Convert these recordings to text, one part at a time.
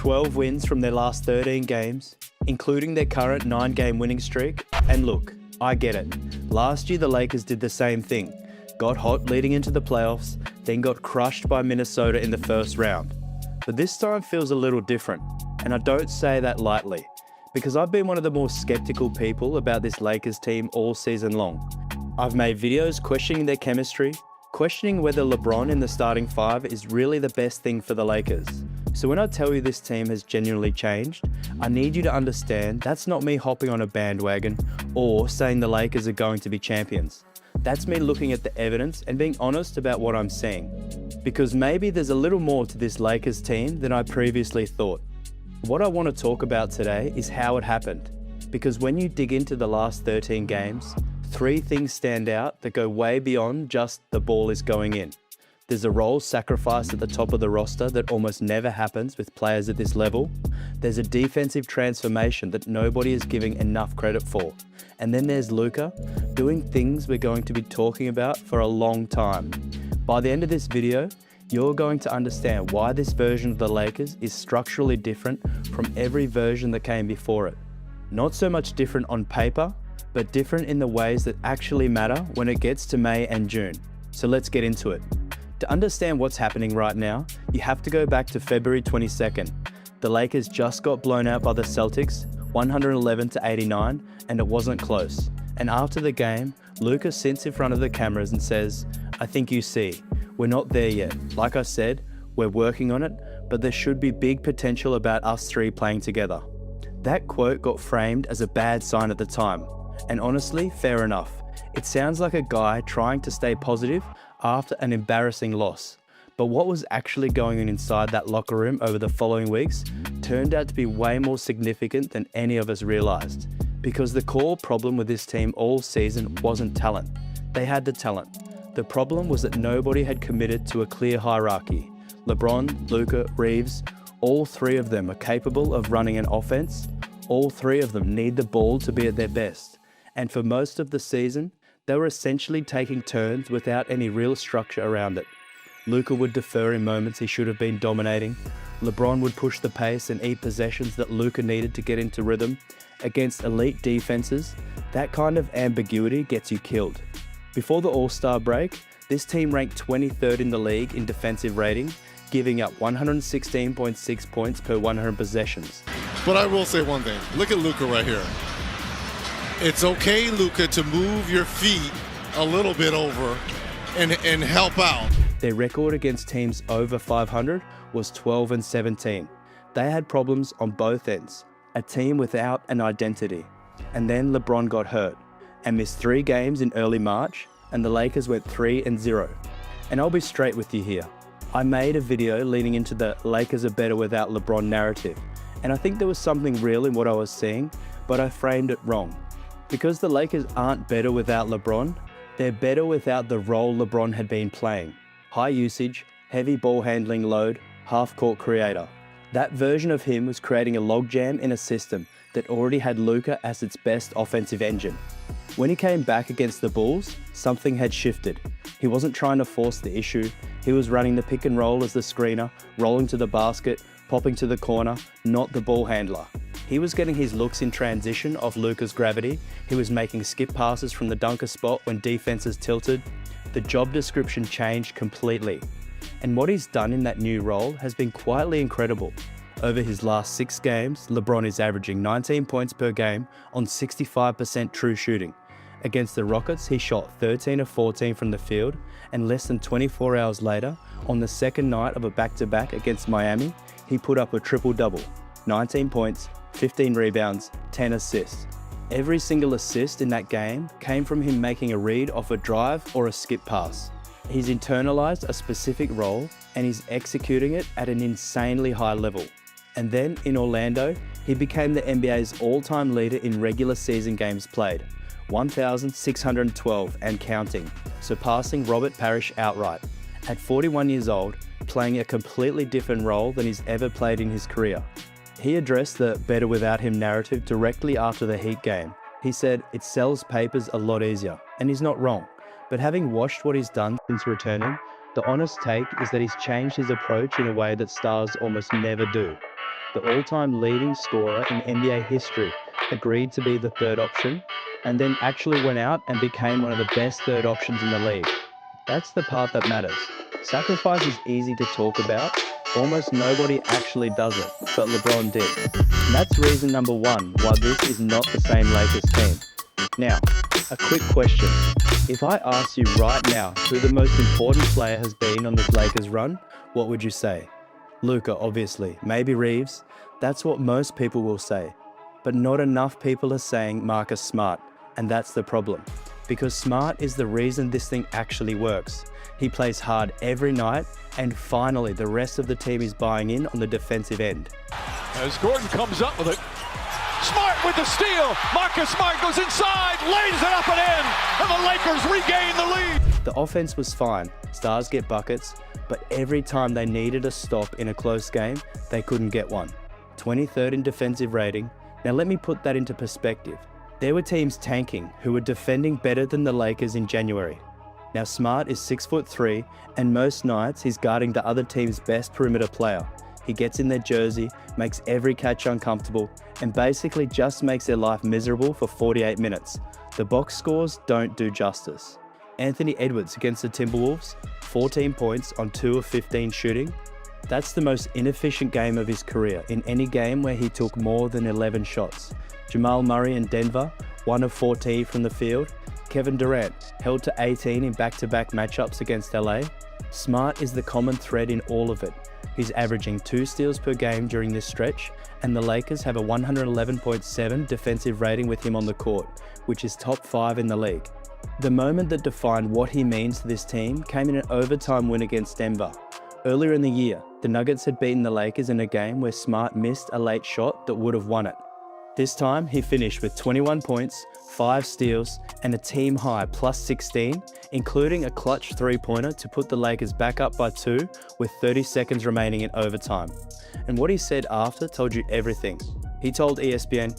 12 wins from their last 13 games, including their current 9-game winning streak. And look, I get it. Last year the Lakers did the same thing. Got hot leading into the playoffs, then got crushed by Minnesota in the first round. But this time feels a little different, and I don't say that lightly, because I've been one of the more skeptical people about this Lakers team all season long. I've made videos questioning their chemistry, questioning whether LeBron in the starting five is really the best thing for the Lakers. So when I tell you this team has genuinely changed, I need you to understand that's not me hopping on a bandwagon or saying the Lakers are going to be champions. That's me looking at the evidence and being honest about what I'm seeing. Because maybe there's a little more to this Lakers team than I previously thought. What I want to talk about today is how it happened. Because when you dig into the last 13 games, 3 things stand out that go way beyond just the ball is going in. There's a role sacrificed at the top of the roster that almost never happens with players at this level. There's a defensive transformation that nobody is giving enough credit for. And then there's Luka doing things we're going to be talking about for a long time. By the end of this video, you're going to understand why this version of the Lakers is structurally different from every version that came before it. Not so much different on paper, but different in the ways that actually matter when it gets to May and June. So let's get into it. To understand what's happening right now, you have to go back to February 22nd. The Lakers just got blown out by the Celtics, 111-89, and it wasn't close. And after the game, Luka sits in front of the cameras and says, "I think you see, we're not there yet. Like I said, we're working on it, but there should be big potential about us 3 playing together." That quote got framed as a bad sign at the time. And honestly, fair enough. It sounds like a guy trying to stay positive after an embarrassing loss. But what was actually going on inside that locker room over the following weeks turned out to be way more significant than any of us realized. Because the core problem with this team all season wasn't talent. They had the talent. The problem was that nobody had committed to a clear hierarchy. LeBron, Luka, Reeves, all 3 of them are capable of running an offense. All 3 of them need the ball to be at their best. And for most of the season, they were essentially taking turns without any real structure around it. Luka would defer in moments he should have been dominating. LeBron would push the pace and eat possessions that Luka needed to get into rhythm. Against elite defenses, that kind of ambiguity gets you killed. Before the All-Star break, this team ranked 23rd in the league in defensive rating, giving up 116.6 points per 100 possessions. But I will say one thing. Look at Luka right here. It's okay, Luka, to move your feet a little bit over and help out. Their record against teams over 500 was 12-17. They had problems on both ends, a team without an identity. And then LeBron got hurt and missed 3 games in early March, and the Lakers went 3-0. And I'll be straight with you here. I made a video leading into the Lakers are better without LeBron narrative, and I think there was something real in what I was seeing, but I framed it wrong. Because the Lakers aren't better without LeBron, they're better without the role LeBron had been playing. High usage, heavy ball handling load, half-court creator. That version of him was creating a logjam in a system that already had Luka as its best offensive engine. When he came back against the Bulls, something had shifted. He wasn't trying to force the issue. He was running the pick and roll as the screener, rolling to the basket, popping to the corner, not the ball handler. He was getting his looks in transition off Luka's gravity. He was making skip passes from the dunker spot when defenses tilted. The job description changed completely. And what he's done in that new role has been quietly incredible. Over his last 6 games, LeBron is averaging 19 points per game on 65% true shooting. Against the Rockets, he shot 13 of 14 from the field, and less than 24 hours later, on the second night of a back-to-back against Miami, he put up a triple-double, 19 points, 15 rebounds, 10 assists. Every single assist in that game came from him making a read off a drive or a skip pass. He's internalized a specific role and he's executing it at an insanely high level. And then in Orlando, he became the NBA's all-time leader in regular season games played, 1,612 and counting, surpassing Robert Parrish outright. At 41 years old, playing a completely different role than he's ever played in his career. He addressed the better without him narrative directly after the Heat game. He said it sells papers a lot easier, and he's not wrong. But having watched what he's done since returning, The honest take is that he's changed his approach in a way that stars almost never do. The all-time leading scorer in NBA history agreed to be the third option, and then actually went out and became one of the best third options in the league. That's the part that matters. Sacrifice is easy to talk about. Almost nobody actually does it, but LeBron did. And that's reason number one why this is not the same Lakers team. Now, a quick question. If I asked you right now who the most important player has been on this Lakers run, what would you say? Luka, obviously. Maybe Reeves. That's what most people will say. But not enough people are saying Marcus Smart, and that's the problem. Because Smart is the reason this thing actually works. He plays hard every night, and finally the rest of the team is buying in on the defensive end. As Gordon comes up with it, Smart with the steal. Marcus Smart goes inside, lays it up and in, and the Lakers regain the lead. The offense was fine. Stars get buckets, but every time they needed a stop in a close game, they couldn't get one. 23rd in defensive rating. Now let me put that into perspective. There were teams tanking who were defending better than the Lakers in January. Now Smart is 6'3", and most nights he's guarding the other team's best perimeter player. He gets in their jersey, makes every catch uncomfortable, and basically just makes their life miserable for 48 minutes. The box scores don't do justice. Anthony Edwards against the Timberwolves, 14 points on 2 of 15 shooting. That's the most inefficient game of his career in any game where he took more than 11 shots. Jamal Murray in Denver, 1 of 14 from the field. Kevin Durant, held to 18 in back-to-back matchups against LA. Smart is the common thread in all of it. He's averaging 2 steals per game during this stretch, and the Lakers have a 111.7 defensive rating with him on the court, which is top 5 in the league. The moment that defined what he means to this team came in an overtime win against Denver. Earlier in the year, the Nuggets had beaten the Lakers in a game where Smart missed a late shot that would have won it. This time, he finished with 21 points, 5 steals, and a team-high plus 16, including a clutch three-pointer to put the Lakers back up by 2 with 30 seconds remaining in overtime. And what he said after told you everything. He told ESPN,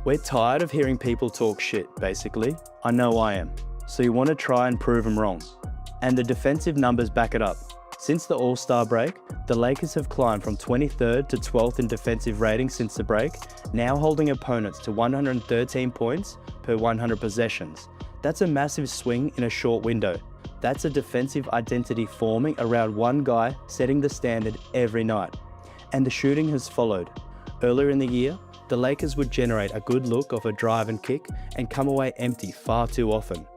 "We're tired of hearing people talk shit, basically. I know I am. So you want to try and prove them wrong." And the defensive numbers back it up. Since the All-Star break, the Lakers have climbed from 23rd to 12th in defensive rating since the break, now holding opponents to 113 points per 100 possessions. That's a massive swing in a short window. That's a defensive identity forming around one guy setting the standard every night. And the shooting has followed. Earlier in the year, the Lakers would generate a good look off a drive and kick and come away empty far too often.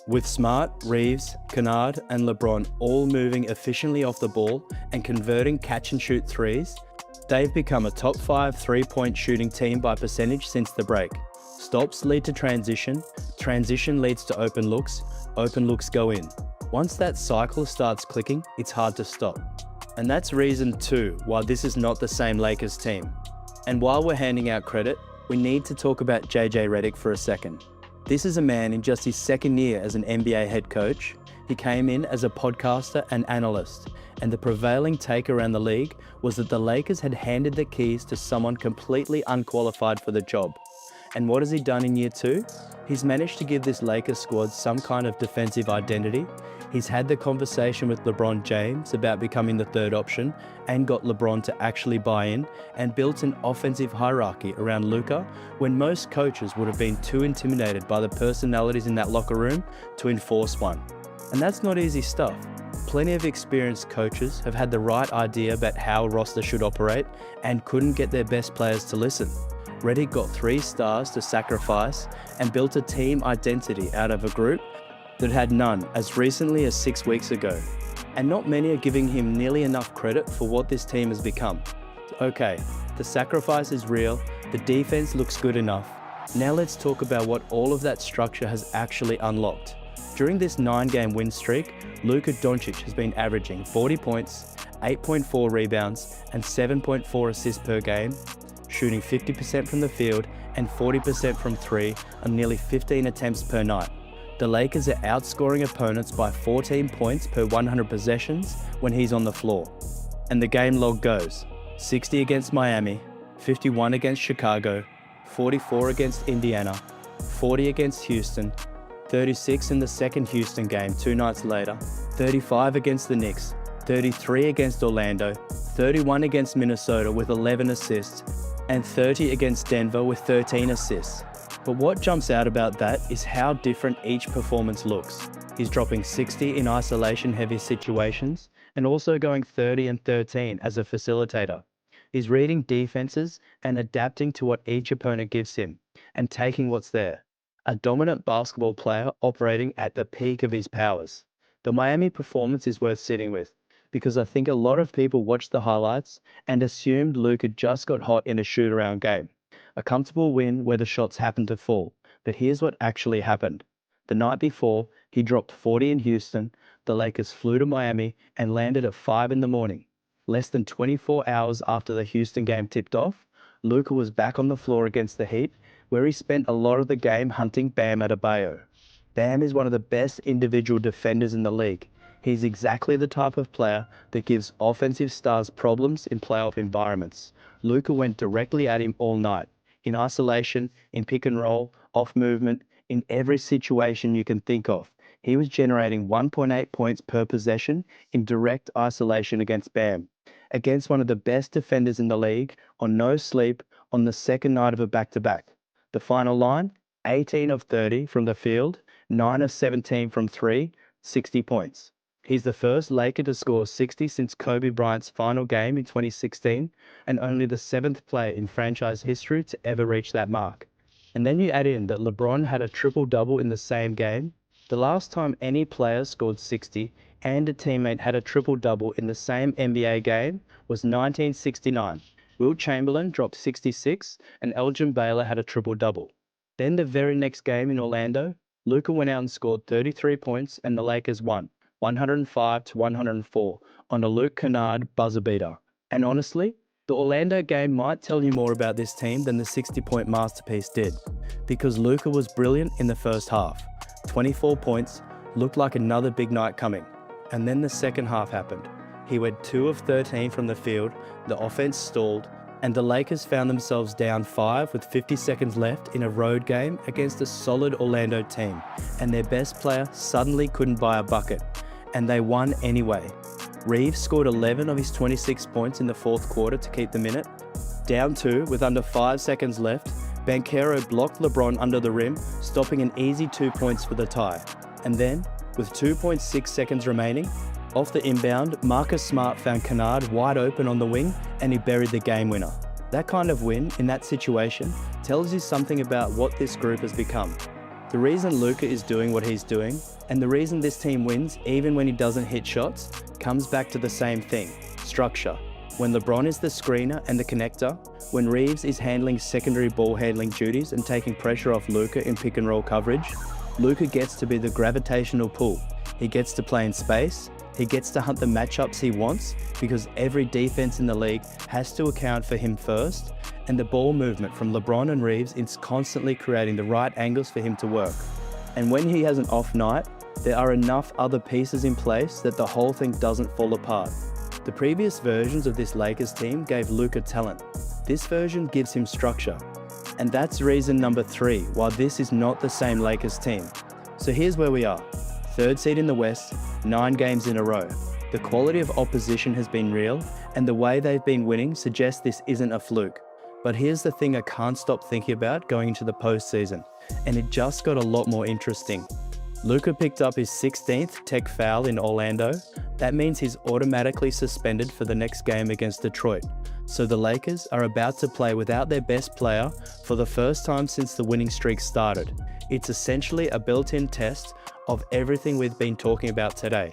With Smart, Reeves, Kennard, and LeBron all moving efficiently off the ball and converting catch-and-shoot threes, they've become a top 5 three-point shooting team by percentage since the break. Stops lead to transition, transition leads to open looks go in. Once that cycle starts clicking, it's hard to stop. And that's reason 2 why this is not the same Lakers team. And while we're handing out credit, we need to talk about JJ Redick for a second. This is a man in just his second year as an NBA head coach. He came in as a podcaster and analyst, and the prevailing take around the league was that the Lakers had handed the keys to someone completely unqualified for the job. And what has he done in year 2? He's managed to give this Lakers squad some kind of defensive identity. He's had the conversation with LeBron James about becoming the third option and got LeBron to actually buy in, and built an offensive hierarchy around Luka when most coaches would have been too intimidated by the personalities in that locker room to enforce one. And that's not easy stuff. Plenty of experienced coaches have had the right idea about how a roster should operate and couldn't get their best players to listen. Redick got 3 stars to sacrifice and built a team identity out of a group that had none as recently as 6 weeks ago. And not many are giving him nearly enough credit for what this team has become. Okay, the sacrifice is real, the defense looks good enough. Now let's talk about what all of that structure has actually unlocked. During this 9-game win streak, Luka Doncic has been averaging 40 points, 8.4 rebounds, and 7.4 assists per game, shooting 50% from the field and 40% from 3 on nearly 15 attempts per night. The Lakers are outscoring opponents by 14 points per 100 possessions when he's on the floor. And the game log goes: 60 against Miami, 51 against Chicago, 44 against Indiana, 40 against Houston, 36 in the second Houston game 2 nights later, 35 against the Knicks, 33 against Orlando, 31 against Minnesota with 11 assists, and 30 against Denver with 13 assists. But what jumps out about that is how different each performance looks. He's dropping 60 in isolation-heavy situations and also going 30 and 13 as a facilitator. He's reading defenses and adapting to what each opponent gives him and taking what's there. A dominant basketball player operating at the peak of his powers. The Miami performance is worth sitting with because I think a lot of people watched the highlights and assumed Luka just got hot in a shoot-around game. A comfortable win where the shots happened to fall. But here's what actually happened. The night before, he dropped 40 in Houston, the Lakers flew to Miami and landed at 5 in the morning. Less than 24 hours after the Houston game tipped off, Luka was back on the floor against the Heat, where he spent a lot of the game hunting Bam Adebayo. Bam is one of the best individual defenders in the league. He's exactly the type of player that gives offensive stars problems in playoff environments. Luka went directly at him all night, in isolation, in pick and roll, off movement, in every situation you can think of. He was generating 1.8 points per possession in direct isolation against Bam, against one of the best defenders in the league, on no sleep, on the second night of a back-to-back. The final line, 18 of 30 from the field, 9 of 17 from 3, 60 points. He's the first Laker to score 60 since Kobe Bryant's final game in 2016, and only the 7th player in franchise history to ever reach that mark. And then you add in that LeBron had a triple-double in the same game. The last time any player scored 60 and a teammate had a triple-double in the same NBA game was 1969. Wilt Chamberlain dropped 66 and Elgin Baylor had a triple-double. Then the very next game in Orlando, Luka went out and scored 33 points and the Lakers won, 105-104 on a Luke Kennard buzzer beater. And honestly, the Orlando game might tell you more about this team than the 60-point masterpiece did, because Luka was brilliant in the first half. 24 points, looked like another big night coming. And then the second half happened. He went 2 of 13 from the field, the offense stalled, and the Lakers found themselves down 5 with 50 seconds left in a road game against a solid Orlando team, and their best player suddenly couldn't buy a bucket, and they won anyway. Reeves scored 11 of his 26 points in the fourth quarter to keep them in it. Down 2 with under 5 seconds left, Banchero blocked LeBron under the rim, stopping an easy 2 points for the tie. And then, with 2.6 seconds remaining, off the inbound, Marcus Smart found Kennard wide open on the wing and he buried the game winner. That kind of win in that situation tells you something about what this group has become. The reason Luka is doing what he's doing, and the reason this team wins even when he doesn't hit shots, comes back to the same thing: structure. When LeBron is the screener and the connector, when Reeves is handling secondary ball handling duties and taking pressure off Luka in pick and roll coverage, Luka gets to be the gravitational pull. He gets to play in space, he gets to hunt the matchups he wants because every defense in the league has to account for him first, and the ball movement from LeBron and Reeves is constantly creating the right angles for him to work. And when he has an off night, there are enough other pieces in place that the whole thing doesn't fall apart. The previous versions of this Lakers team gave Luka talent. This version gives him structure. And that's reason number 3 why this is not the same Lakers team. So here's where we are. 3rd seed in the West, 9 games in a row. The quality of opposition has been real, and the way they've been winning suggests this isn't a fluke. But here's the thing I can't stop thinking about going into the postseason, and it just got a lot more interesting. Luka picked up his 16th tech foul in Orlando. That means he's automatically suspended for the next game against Detroit. So the Lakers are about to play without their best player for the first time since the winning streak started. It's essentially a built-in test of everything we've been talking about today.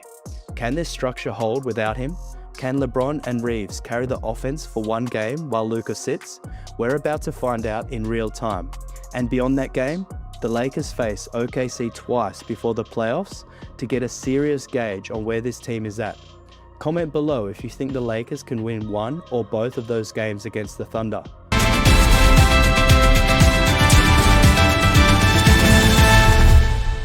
Can this structure hold without him? Can LeBron and Reeves carry the offense for one game while Luka sits? We're about to find out in real time. And beyond that game, the Lakers face OKC twice before the playoffs to get a serious gauge on where this team is at. Comment below if you think the Lakers can win one or both of those games against the Thunder.